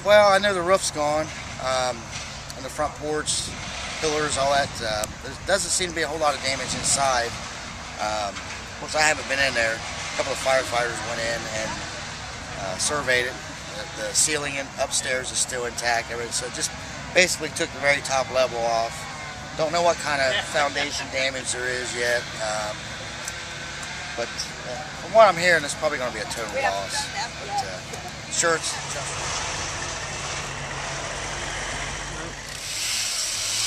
Well, I know the roof's gone, and the front porch, pillars, all that. There doesn't seem to be a whole lot of damage inside. Of course, I haven't been in there. A couple of firefighters went in and surveyed it. The ceiling upstairs is still intact. So just basically took the very top level off. Don't know what kind of foundation damage there is yet. But from what I'm hearing, it's probably going to be a total loss. But, sure,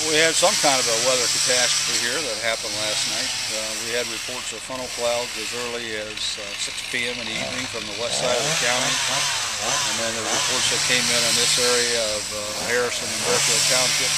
We had some kind of a weather catastrophe here that happened last night. We had reports of funnel clouds as early as 6 p.m. in the evening from the west side of the county. And then the reports that came in this area of Harrison and Bearfield Township